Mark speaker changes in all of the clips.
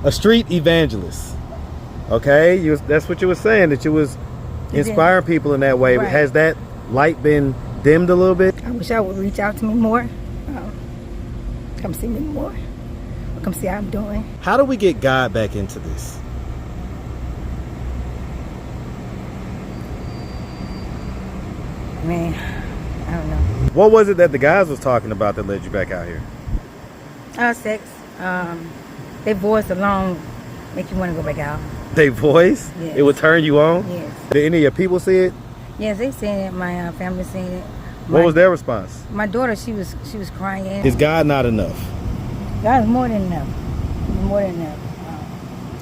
Speaker 1: a street evangelist. Okay, that's what you were saying, that you was inspiring people in that way. Right. Has that light been dimmed a little bit?
Speaker 2: I wish I would reach out to me more. Come see me more. Or come see how I'm doing.
Speaker 1: How do we get God back into this?
Speaker 2: Man, I don't know.
Speaker 1: What was it that the guys was talking about that led you back out here?
Speaker 2: Sex. Their voice alone make you want to go back out.
Speaker 1: Their voice?
Speaker 2: Yes.
Speaker 1: It would turn you on?
Speaker 2: Yes.
Speaker 1: Did any of your people see it?
Speaker 2: Yes, they seen it. My family seen it.
Speaker 1: What was their response?
Speaker 2: My daughter, she was crying.
Speaker 1: Is God not enough?
Speaker 2: God is more than enough. He's more than enough.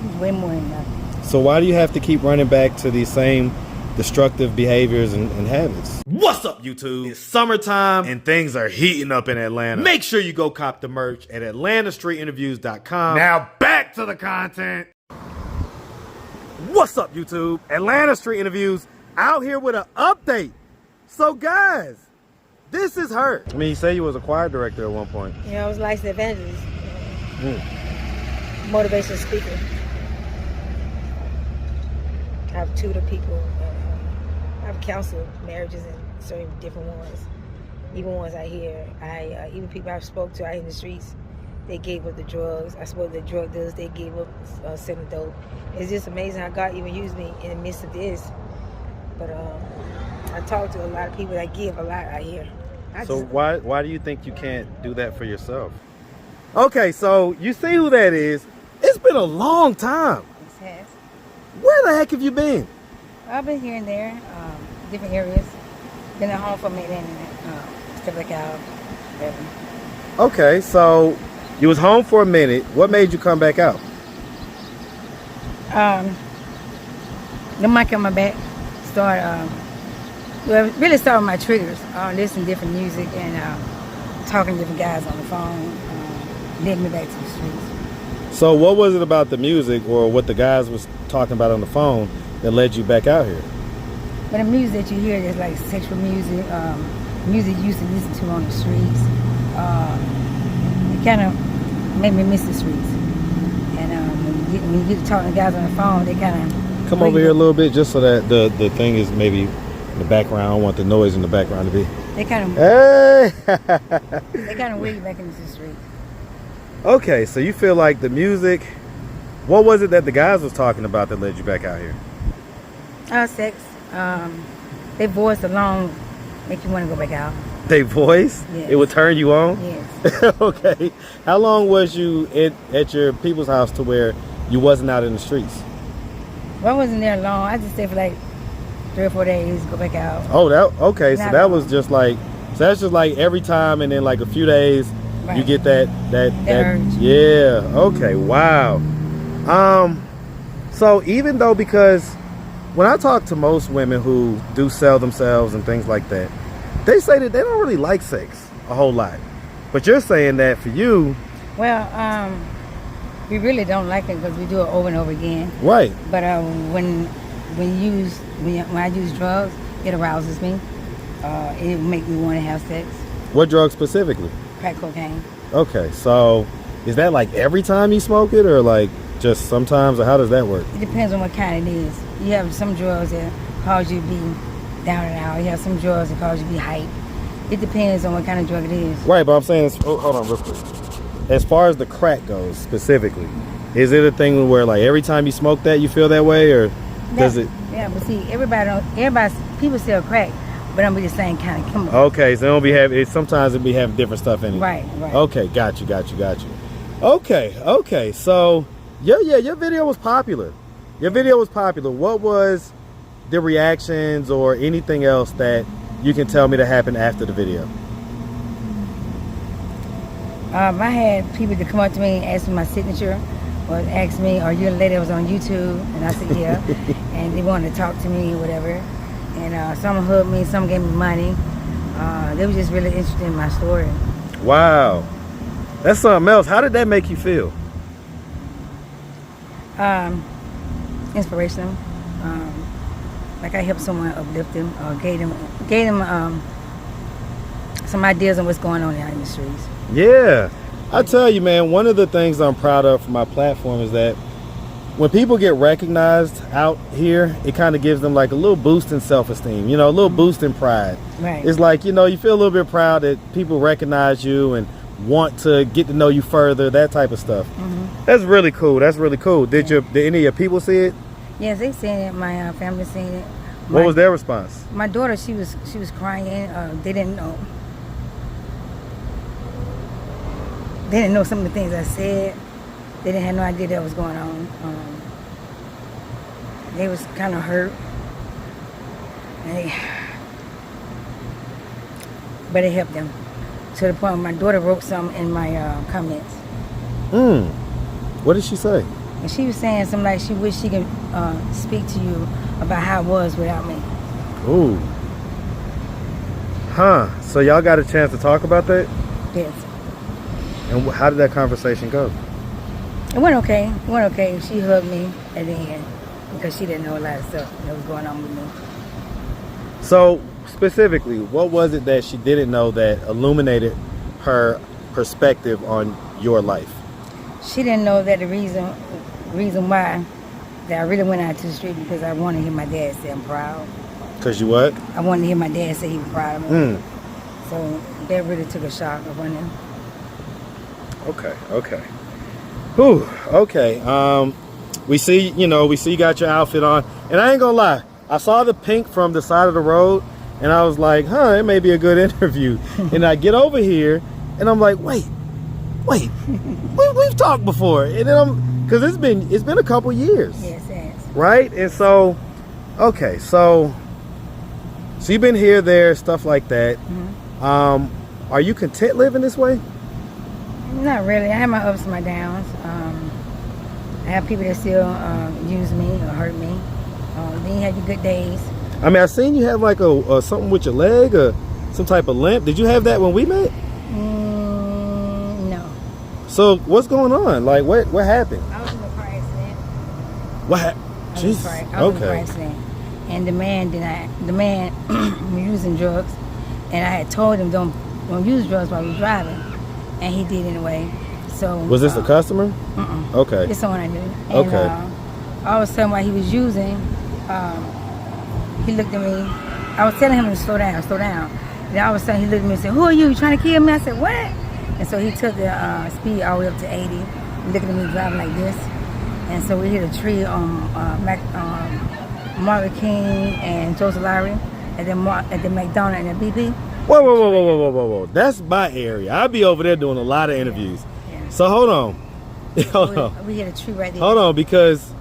Speaker 2: He's way more than enough.
Speaker 1: So why do you have to keep running back to these same destructive behaviors and habits? What's up, YouTube? It's summertime and things are heating up in Atlanta. Make sure you go cop the merch at AtlantaStreetInterviews.com. Now back to the content. What's up, YouTube? Atlanta Street Interviews out here with an update. So guys, this is her. I mean, you say you was a choir director at one point.
Speaker 2: Yeah, I was licensed evangelist. Motivational speaker. I've tutored people. I've counseled marriages and certain different ones. Even ones I hear. Even people I've spoke to out in the streets, they gave up the drugs. I spoke to the drug dealers, they gave up selling dope. It's just amazing how God even used me in the midst of this. But I talk to a lot of people that give a lot out here.
Speaker 1: Why do you think you can't do that for yourself? Okay, so you see who that is. It's been a long time.
Speaker 2: It has.
Speaker 1: Where the heck have you been?
Speaker 2: I've been here and there, different areas. Been at home for a minute and stuff like that.
Speaker 1: Okay, so you was home for a minute. What made you come back out?
Speaker 2: The mic on my back started. Well, it really started with my triggers. Listening to different music and talking to different guys on the phone. Led me back to the streets.
Speaker 1: So what was it about the music or what the guys was talking about on the phone that led you back out here?
Speaker 2: But the music that you hear is like sexual music, music you used to listen to on the streets. It kind of made me miss the streets. And when you get to talking to guys on the phone, they kind of...
Speaker 1: Come over here a little bit just so that the thing is maybe in the background. I don't want the noise in the background to be...
Speaker 2: They kind of...
Speaker 1: Hey!
Speaker 2: They kind of wheel you back into the streets.
Speaker 1: Okay, so you feel like the music... What was it that the guys was talking about that led you back out here?
Speaker 2: Sex. Their voice alone make you want to go back out.
Speaker 1: Their voice?
Speaker 2: Yes.
Speaker 1: It would turn you on?
Speaker 2: Yes.
Speaker 1: Okay. How long was you at your people's house to where you wasn't out in the streets?
Speaker 2: Well, I wasn't there long. I just stayed for like 3 or 4 days, go back out.
Speaker 1: Oh, okay. So that was just like... So that's just like every time and then like a few days... Right. You get that
Speaker 2: urge.
Speaker 1: Yeah. Okay. Wow. So even though, because when I talk to most women who do sell themselves and things like that, they say that they don't really like sex a whole lot. But you're saying that for you.
Speaker 2: Well, we really don't like it because we do it over and over again.
Speaker 1: Right.
Speaker 2: But when I use drugs, it arouses me. It make me want to have sex.
Speaker 1: What drugs specifically?
Speaker 2: Crack cocaine.
Speaker 1: Okay, so is that like every time you smoke it or like just sometimes, or how does that work?
Speaker 2: It depends on what kind it is. You have some drugs that cause you to be down and out. You have some drugs that cause you to be hype. It depends on what kind of drug it is.
Speaker 1: Right, but I'm saying, hold on real quick. As far as the crack goes specifically, is it a thing where like every time you smoke that you feel that way, or does it?
Speaker 2: Yeah, but see, people sell crack. But I'm the same kind of chemical.
Speaker 1: Okay, so sometimes it be having different stuff in it.
Speaker 2: Right.
Speaker 1: Okay, got you. Okay, so your video was popular. What was the reactions or anything else that you can tell me that happened after the video?
Speaker 2: I had people to come up to me and ask me my signature, or ask me, "Are you a lady that was on YouTube?" And I said, "Yeah." And they wanted to talk to me or whatever. And some hugged me, some gave me money. They were just really interested in my story.
Speaker 1: Wow. That's something else. How did that make you feel?
Speaker 2: Inspirational. Like I helped someone uplift them, or gave them some ideas on what's going on out in the streets.
Speaker 1: Yeah. I tell you, man, one of the things I'm proud of for my platform is that when people get recognized out here, it kind of gives them like a little boost in self-esteem, you know, a little boost in pride.
Speaker 2: Right.
Speaker 1: It's like, you know, you feel a little bit proud that people recognize you and want to get to know you further, that type of stuff. That's really cool. That's really cool. Did any of your people see it?
Speaker 2: Yes, they seen it. My family seen it.
Speaker 1: What was their response?
Speaker 2: My daughter, she was crying. They didn't know. They didn't know some of the things I said. They didn't have no idea that was going on. They was kind of hurt. But it helped them. To the point where my daughter wrote something in my comments.
Speaker 1: What did she say?
Speaker 2: And she was saying something like she wished she could speak to you about how it was without me.
Speaker 1: Ooh. Huh. So y'all got a chance to talk about that?
Speaker 2: Yes.
Speaker 1: And how did that conversation go?
Speaker 2: It went okay. It went okay. She hugged me at the end because she didn't know a lot of stuff that was going on with me.
Speaker 1: So, specifically, what was it that she didn't know that illuminated her perspective on your life?
Speaker 2: She didn't know that the reason why that I really went out to the street because I wanted to hear my dad say I'm proud.
Speaker 1: Because you what?
Speaker 2: I wanted to hear my dad say he was proud of me. So that really took a shock upon him.
Speaker 1: Okay. Whew, okay. We see you got your outfit on. And I ain't gonna lie, I saw the pink from the side of the road and I was like, it may be a good interview. And I get over here and I'm like, wait, we've talked before. And then because it's been a couple years.
Speaker 2: Yes, it has.
Speaker 1: Right? And so, okay, so you've been here, there, stuff like that. Are you content living this way?
Speaker 2: Not really. I have my ups and my downs. I have people that still use me or hurt me. Then you have your good days.
Speaker 1: I mean, I seen you have like a something with your leg or some type of limp. Did you have that when we met?
Speaker 2: No.
Speaker 1: So what's going on? Like what happened?
Speaker 2: I was in a car accident.
Speaker 1: What happened? Jesus.
Speaker 2: I was in a car accident. And the man was using drugs, and I had told him don't use drugs while we're driving, and he did anyway. So
Speaker 1: was this a customer? Okay.
Speaker 2: It's someone I knew. And,
Speaker 1: okay.
Speaker 2: All of a sudden, while he was using, he looked at me. I was telling him to slow down. And all of a sudden, he looked at me and said, "Who are you? You trying to kill me?" I said, "What?" And so he took the speed all the way up to 80, looking at me driving like this. And so we hit a tree on Martin King and Joseph Lowry at the McDonald's and the BP.
Speaker 1: Whoa. That's my area. I'll be over there doing a lot of interviews.
Speaker 2: Yeah.
Speaker 1: So hold on.
Speaker 2: We hit a tree right there.
Speaker 1: Hold on, because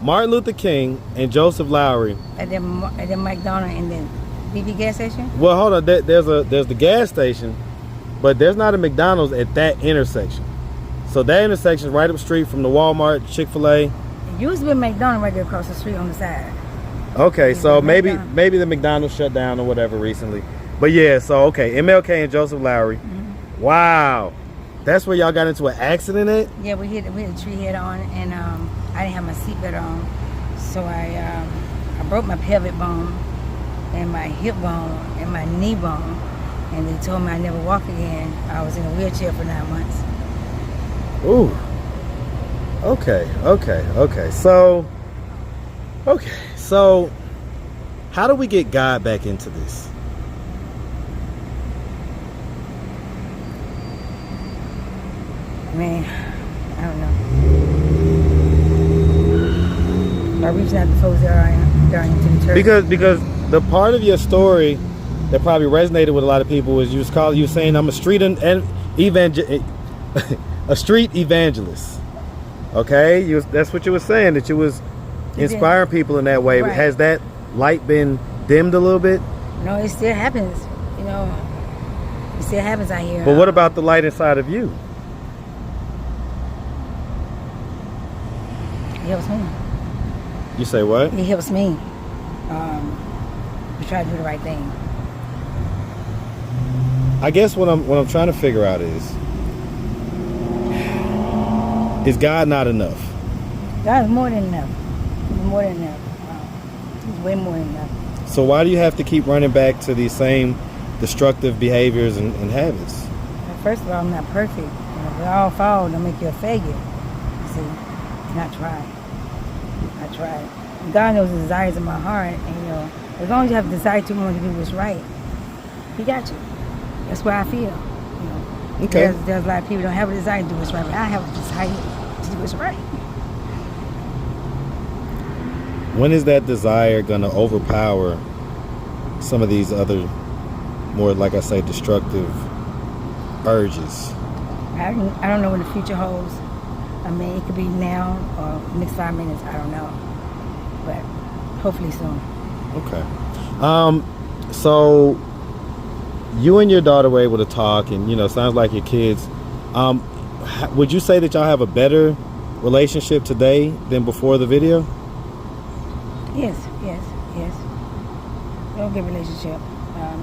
Speaker 1: Martin Luther King and Joseph Lowry
Speaker 2: at the McDonald's and the BP gas station.
Speaker 1: Well, hold on. There's the gas station, but there's not a McDonald's at that intersection. So that intersection is right up the street from the Walmart, Chick-fil-A.
Speaker 2: It used to be a McDonald's right there across the street on the side.
Speaker 1: Okay, so maybe the McDonald's shut down or whatever recently. But yeah, so okay, MLK and Joseph Lowry. Wow. That's where y'all got into an accident at?
Speaker 2: Yeah, we hit a tree head on, and I didn't have my seatbelt on. So I broke my pelvic bone and my hip bone and my knee bone. And they told me I'd never walk again. I was in a wheelchair for 9 months.
Speaker 1: Ooh. Okay. So how do we get God back into this?
Speaker 2: Man, I don't know. By reaching out to folks that are into the church.
Speaker 1: Because the part of your story that probably resonated with a lot of people was you were saying I'm a street a street evangelist. Okay, that's what you were saying, that you was inspiring people in that way. Right. Has that light been dimmed a little bit?
Speaker 2: No, it still happens. You know, it still happens out here.
Speaker 1: But what about the light inside of you?
Speaker 2: It helps me.
Speaker 1: You say what?
Speaker 2: It helps me. To try to do the right thing.
Speaker 1: I guess what I'm trying to figure out is God not enough?
Speaker 2: God is more than enough. He's more than enough. He's way more than enough.
Speaker 1: So why do you have to keep running back to these same destructive behaviors and habits?
Speaker 2: First of all, I'm not perfect. We all fall, don't make you a failure. You see, and I tried. God knows the desires of my heart, and you know, as long as you have a desire to want to do what's right, He got you. That's what I feel. You know,
Speaker 1: Okay.
Speaker 2: There's a lot of people don't have a desire to do what's right, but I have a desire to do what's right.
Speaker 1: When is that desire going to overpower some of these other, more, like I say, destructive urges?
Speaker 2: I don't know what the future holds. I mean, it could be now or next 5 minutes. I don't know, but hopefully soon.
Speaker 1: Okay. So you and your daughter were able to talk, and you know, sounds like your kids. Would you say that y'all have a better relationship today than before the video?
Speaker 2: Yes. We have a good relationship.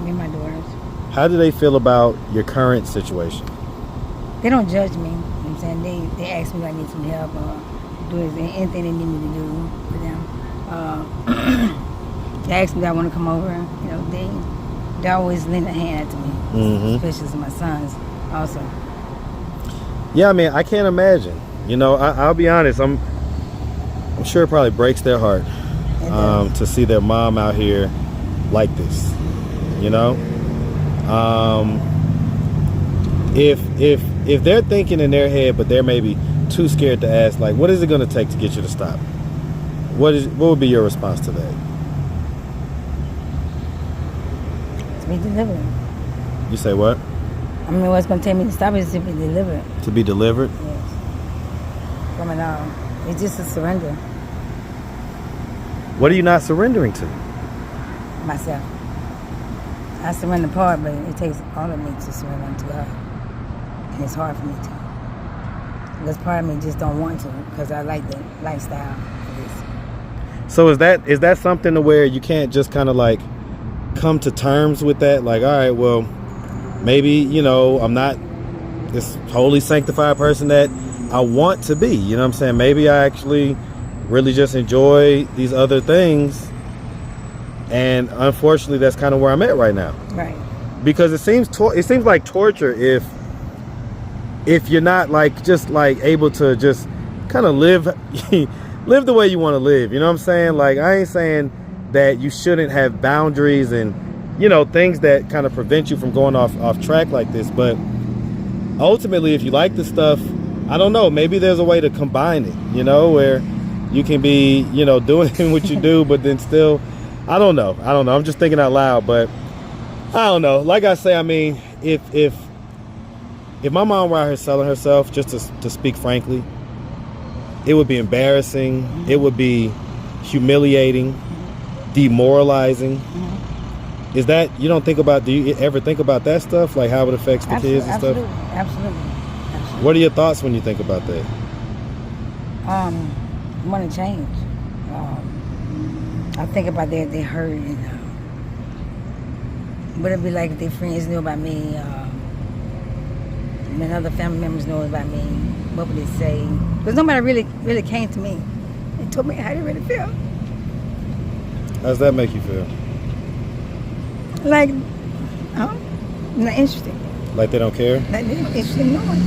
Speaker 2: Me and my daughters.
Speaker 1: How do they feel about your current situation?
Speaker 2: They don't judge me. You know what I'm saying? They ask me if I need some help or do anything they need me to do for them. They ask me if I want to come over. You know, they always lend a hand to me, especially my sons also.
Speaker 1: Yeah, I mean, I can't imagine. You know, I'll be honest. I'm sure it probably breaks their heart to see their mom out here like this. You know, if they're thinking in their head, but they're maybe too scared to ask, like, what is it going to take to get you to stop? What would be your response to that?
Speaker 2: To be delivered.
Speaker 1: You say what?
Speaker 2: I mean, what's going to take me to stop is to be delivered.
Speaker 1: To be delivered?
Speaker 2: Yes. From it all. It's just a surrender.
Speaker 1: What are you not surrendering to?
Speaker 2: Myself. I surrender part, but it takes all of me to surrender to God. And it's hard for me to. Because part of me just don't want to, because I like the lifestyle of this.
Speaker 1: So is that something to where you can't just kind of like come to terms with that? Like, all right, well, maybe, you know, I'm not this holy sanctified person that I want to be. You know what I'm saying? Maybe I actually really just enjoy these other things. And unfortunately, that's kind of where I'm at right now.
Speaker 2: Right.
Speaker 1: Because it seems like torture if you're not like just like able to just kind of live the way you want to live. You know what I'm saying? Like, I ain't saying that you shouldn't have boundaries and, you know, things that kind of prevent you from going off track like this. But ultimately, if you like this stuff, I don't know, maybe there's a way to combine it, you know, where you can be, you know, doing what you do, but then still, I don't know. I'm just thinking out loud, but I don't know. Like I say, I mean, if my mom were out here selling herself, just to speak frankly, it would be embarrassing. It would be humiliating, demoralizing. Is that, you don't think about, do you ever think about that stuff? Like how it affects the kids and stuff?
Speaker 2: Absolutely.
Speaker 1: What are your thoughts when you think about that?
Speaker 2: I want to change. I think about that they hurt and what it'd be like if their friends knew about me, and other family members know about me. What would they say? Because nobody really came to me and told me how they really feel.
Speaker 1: How does that make you feel?
Speaker 2: Like, not interested.
Speaker 1: Like they don't care?
Speaker 2: Like they're not interested in knowing.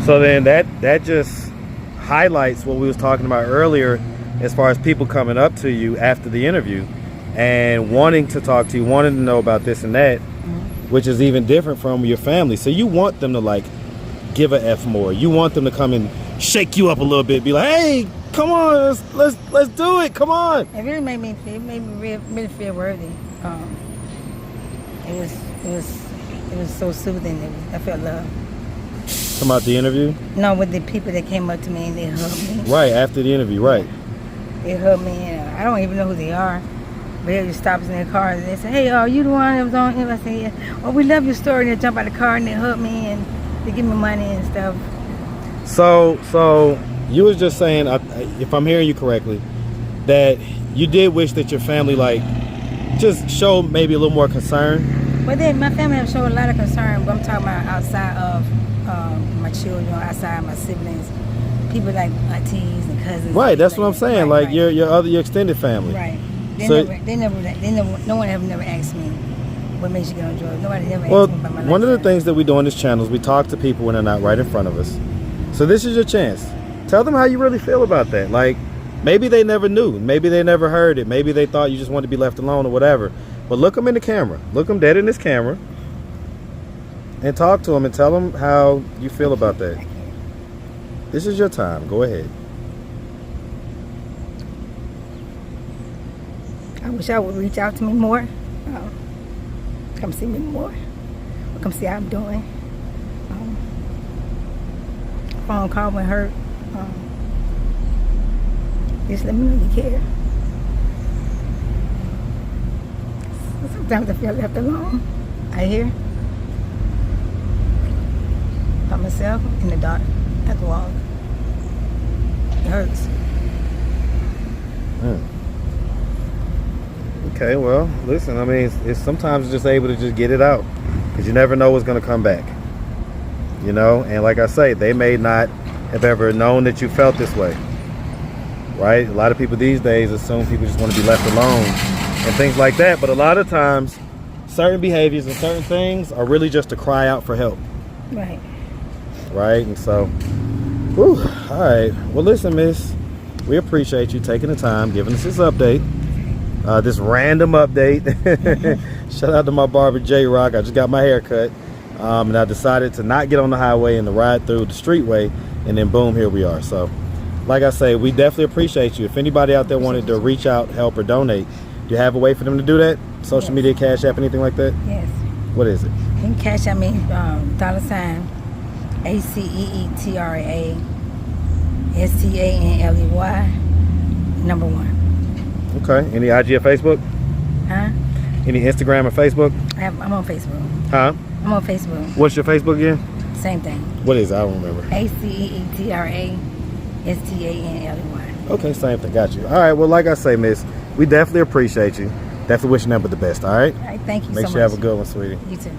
Speaker 1: So then that just highlights what we was talking about earlier as far as people coming up to you after the interview and wanting to talk to you, wanting to know about this and that, which is even different from your family. So you want them to like give a F more. You want them to come and shake you up a little bit, be like, hey, come on, let's do it, come on.
Speaker 2: It really made me really feel worthy. It was so soothing. I felt love.
Speaker 1: Come out the interview?
Speaker 2: No, with the people that came up to me and they hugged me.
Speaker 1: Right, after the interview, right.
Speaker 2: They hugged me and I don't even know who they are. But they just stopped us in their cars and they said, hey, are you the one that was on here? I said, yeah. Oh, we love your story. And they jump out of the car and they hug me and they give me money and stuff.
Speaker 1: So you was just saying, if I'm hearing you correctly, that you did wish that your family like just showed maybe a little more concern.
Speaker 2: But then my family have shown a lot of concern, but I'm talking about outside of my children, outside of my siblings, people like aunties and cousins.
Speaker 1: Right, that's what I'm saying.
Speaker 2: Right,
Speaker 1: like your extended family.
Speaker 2: Right. No one have never asked me what makes you get on drugs? Nobody ever
Speaker 1: Well,
Speaker 2: asked me about my
Speaker 1: one of the
Speaker 2: lifestyle.
Speaker 1: things that we do on this channel is we talk to people when they're not right in front of us. So this is your chance. Tell them how you really feel about that. Like, maybe they never knew. Maybe they never heard it. Maybe they thought you just wanted to be left alone or whatever. But look them in the camera. Look them dead in this camera. And talk to them and tell them how you feel about that. This is your time. Go ahead.
Speaker 2: I wish I would reach out to me more. Come see me more. Or come see how I'm doing. Phone call when hurt. Just let me know you care. Sometimes I feel left alone. I hear by myself in the dark at the wall. It hurts.
Speaker 1: Okay, well, listen, I mean, it's sometimes just able to just get it out. Because you never know what's going to come back. You know, and like I say, they may not have ever known that you felt this way. Right? A lot of people these days assume people just want to be left alone and things like that. But a lot of times, certain behaviors and certain things are really just to cry out for help.
Speaker 2: Right.
Speaker 1: Right? And so, whew, all right. Well, listen, miss, we appreciate you taking the time, giving us this update. This random update. Shout out to my barber, J-Rock. I just got my hair cut. And I decided to not get on the highway and to ride through the streetway. And then, boom, here we are. So, like I say, we definitely appreciate you. If anybody out there wanted to reach out, help, or donate, do you have a way for them to do that? Social media, Cash App, anything like that?
Speaker 2: Yes.
Speaker 1: What is it?
Speaker 2: You can cash out me $, ACEETRA STANLEY #1.
Speaker 1: Okay. Any IG or Facebook?
Speaker 2: Huh?
Speaker 1: Any Instagram or Facebook?
Speaker 2: I'm on Facebook.
Speaker 1: Huh?
Speaker 2: I'm on Facebook.
Speaker 1: What's your Facebook again?
Speaker 2: Same thing.
Speaker 1: What is it? I don't remember.
Speaker 2: ACEETRA STANLEY.
Speaker 1: Okay, same thing. Got you. All right. Well, like I say, miss, we definitely appreciate you. Definitely wishing nothing but the best. All right?
Speaker 2: All right, thank you so
Speaker 1: Make
Speaker 2: much.
Speaker 1: sure you have a good one, sweetie.
Speaker 2: You too.